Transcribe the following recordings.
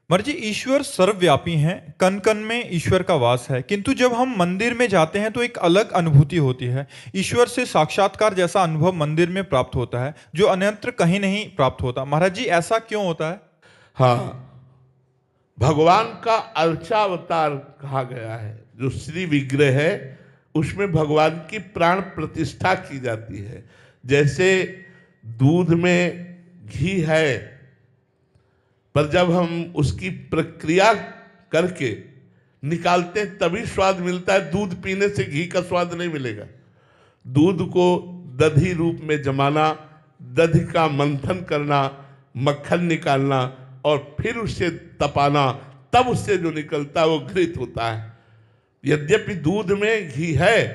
मर्जी ईश्वर सर्वव्यापी हैं, कण कण में ईश्वर का वास है, किंतु जब हम मंदिर में जाते हैं तो एक अलग अनुभूति होती है। ईश्वर से साक्षात्कार जैसा अनुभव मंदिर में प्राप्त होता है, जो अन्यत्र कहीं नहीं प्राप्त होता। महाराज जी, ऐसा क्यों होता है? हाँ, भगवान का अर्चावतार कहा गया है। जो श्री विग्रह है उसमें भगवान की प्राण प्रतिष्ठा की जाती है। जैसे दूध में घी है, पर जब हम उसकी प्रक्रिया करके निकालते हैं तभी स्वाद मिलता है। दूध पीने से घी का स्वाद नहीं मिलेगा। दूध को दधी रूप में जमाना, दधी का मंथन करना, मक्खन निकालना और फिर उसे तपाना, तब उससे जो निकलता है वो घृत होता है। यद्यपि दूध में घी है,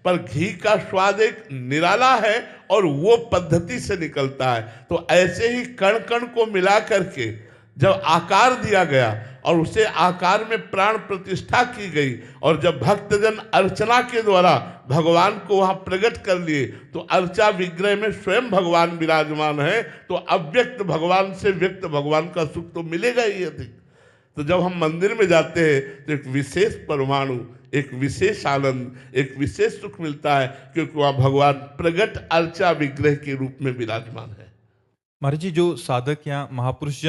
पर घी का स्वाद एक निराला है और वो पद्धति से निकलता है। तो ऐसे ही कण कण को मिला करके जब आकार दिया गया और उसे आकार में प्राण प्रतिष्ठा की गई, और जब भक्तजन अर्चना के द्वारा भगवान को वहां प्रकट कर लिए, तो अर्चा विग्रह में स्वयं भगवान विराजमान है। तो अव्यक्त भगवान से व्यक्त भगवान का सुख तो मिलेगा ही अधिक। तो जब हम मंदिर में जाते हैं तो एक विशेष परमाणु, एक विशेष आनंद, एक विशेष सुख मिलता है, क्योंकि वहाँ भगवान प्रगट अर्चा विग्रह के रूप में विराजमान है। महाराज जी, जो साधक या महापुरुष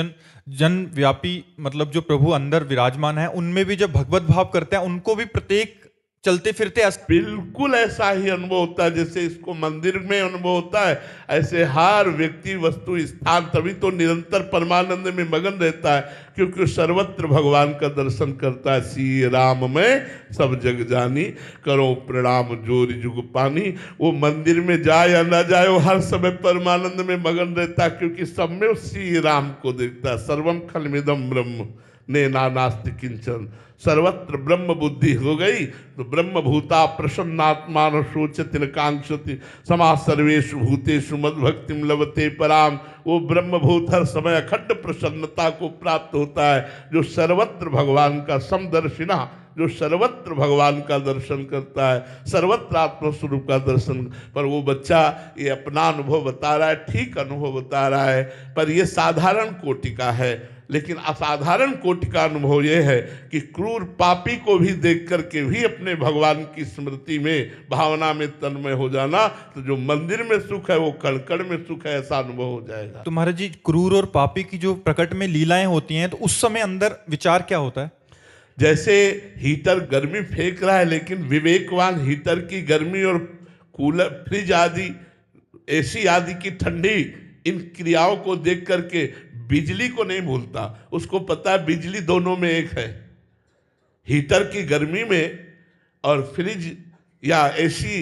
जन व्यापी, मतलब जो प्रभु अंदर विराजमान है, उनमें भी जब भगवत भाव करते हैं, उनको भी प्रत्येक चलते फिरते बिल्कुल ऐसा ही अनुभव होता है जैसे इसको मंदिर में अनुभव होता है। ऐसे हर व्यक्ति, वस्तु, स्थान तभी तो निरंतर परमानंद में मगन रहता है, क्योंकि सर्वत्र भगवान का दर्शन करता है। श्री राम में सब जग जानी, करो प्रणाम जोरी जुग पानी। वो मंदिर में जाए या ना जाए, वो हर समय परमानंद में मगन रहता है, क्योंकि सब में श्री राम को देखता है। सर्वम खलमिदम ब्रह्म ने नास्ति किंचन, सर्वत्र ब्रह्म बुद्धि हो गई तो ब्रह्म भूता प्रसन्नात्मान शोचति न कांक्षति, समा सर्वेषु भूतेषु मद्भक्तिम लभते पराम। वो ब्रह्म भूत हर समय अखंड प्रसन्नता को प्राप्त होता है, जो सर्वत्र भगवान का समदर्शिना, जो सर्वत्र भगवान का दर्शन करता है, सर्वत्र आत्मस्वरूप का दर्शन। पर वो बच्चा ये अपना अनुभव बता रहा है, ठीक अनुभव बता रहा है, पर ये साधारण कोटि का है। लेकिन असाधारण कोटि का अनुभव यह है कि क्रूर पापी को भी देख करके भी अपने भगवान की स्मृति में, भावना में तन्मय हो जाना। तो जो मंदिर में सुख है वो कण में सुख है, ऐसा अनुभव हो जाएगा। तो महाराज जी, क्रूर और पापी की जो प्रकट में लीलाएं होती हैं, तो उस समय अंदर विचार क्या होता है? जैसे हीटर गर्मी फेंक रहा है, लेकिन विवेकवान हीटर की गर्मी और कूलर, फ्रिज आदि, एसी आदि की ठंडी, इन क्रियाओं को देख करके बिजली को नहीं भूलता। उसको पता है बिजली दोनों में एक है। हीटर की गर्मी में और फ्रिज या एसी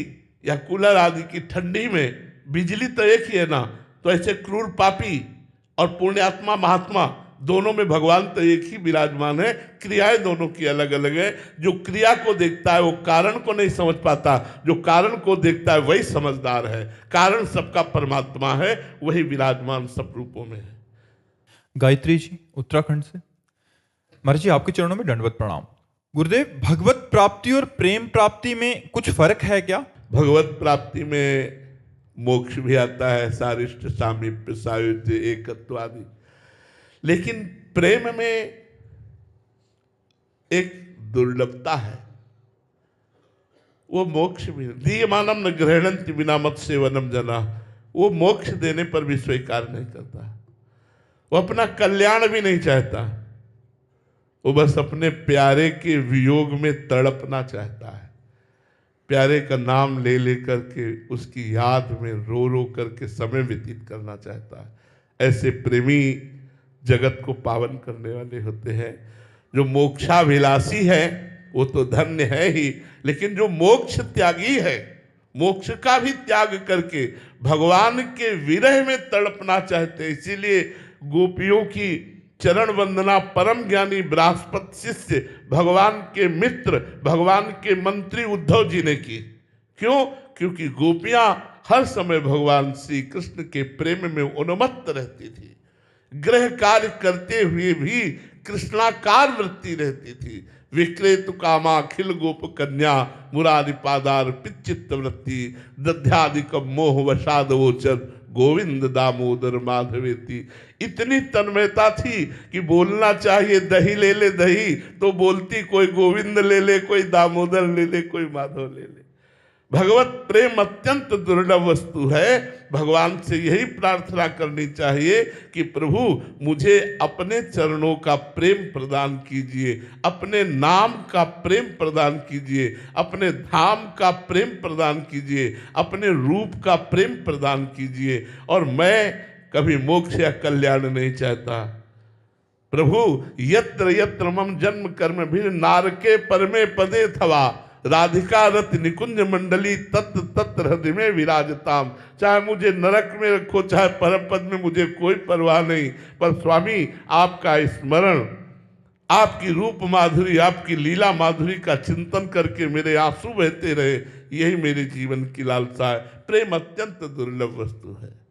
या कूलर आदि की ठंडी में बिजली तो एक ही है ना। तो ऐसे क्रूर पापी और पुण्यात्मा महात्मा दोनों में भगवान तो एक ही विराजमान है, क्रियाएं दोनों की अलग अलग है। जो क्रिया को देखता है वो कारण को नहीं समझ पाता, जो कारण को देखता है वही समझदार है। कारण सबका परमात्मा है, वही विराजमान सब रूपों में है। गायत्री जी उत्तराखंड से। महाराज जी, आपके चरणों में दंडवत प्रणाम। गुरुदेव, भगवत प्राप्ति और प्रेम प्राप्ति में कुछ फर्क है क्या? भगवत प्राप्ति में मोक्ष भी आता है, सारिष्ट सामीप्य सायुज्य एकत्व आदि। लेकिन प्रेम में एक दुर्लभता है, वो मोक्ष भी दीयमानम न गृह्णन्ति बिना मत सेवनम जना। वो मोक्ष देने पर भी स्वीकार नहीं करता, वो अपना कल्याण भी नहीं चाहता, वो बस अपने प्यारे के वियोग में तड़पना चाहता है। प्यारे का नाम ले लेकर के उसकी याद में रो रो करके समय व्यतीत करना चाहता है। ऐसे प्रेमी जगत को पावन करने वाले होते हैं। जो मोक्षाभिलाषी है वो तो धन्य है ही, लेकिन जो मोक्ष त्यागी है, मोक्ष का भी त्याग करके भगवान के विरह में तड़पना चाहते हैं। इसीलिए गोपियों की चरण वंदना परम ज्ञानी बृहस्पति शिष्य, भगवान के मित्र, भगवान के मंत्री उद्धव जी ने की। क्यों? क्योंकि गोपियां हर समय भगवान श्री कृष्ण के प्रेम में उन्मत्त रहती थी। गृह कार्य करते हुए भी कृष्णाकार वृत्ति रहती थी। विक्रेतु कामा खिल गोप कन्या, मुरारी पादार पिचित्त वृत्ति, दध्यादिक मोह वसाद वोचर, गोविंद दामोदर माधवेति। इतनी तन्मयता थी कि बोलना चाहिए दही ले ले दही, तो बोलती कोई गोविंद ले ले, कोई दामोदर ले ले, कोई माधव ले ले। भगवत प्रेम अत्यंत दुर्लभ वस्तु है। भगवान से यही प्रार्थना करनी चाहिए कि प्रभु मुझे अपने चरणों का प्रेम प्रदान कीजिए, अपने नाम का प्रेम प्रदान कीजिए, अपने धाम का प्रेम प्रदान कीजिए, अपने रूप का प्रेम प्रदान कीजिए। और मैं कभी मोक्ष या कल्याण नहीं चाहता। प्रभु यत्र यत्र मम जन्म कर्म भी नारके परमे पदे थवा, राधिका रत निकुंज मंडली तत् तत्र हृदय में विराजताम। चाहे मुझे नरक में रखो, चाहे परम पद में, मुझे कोई परवाह नहीं, पर स्वामी आपका स्मरण, आपकी रूप माधुरी, आपकी लीला माधुरी का चिंतन करके मेरे आंसू बहते रहे, यही मेरे जीवन की लालसा है। प्रेम अत्यंत दुर्लभ वस्तु है।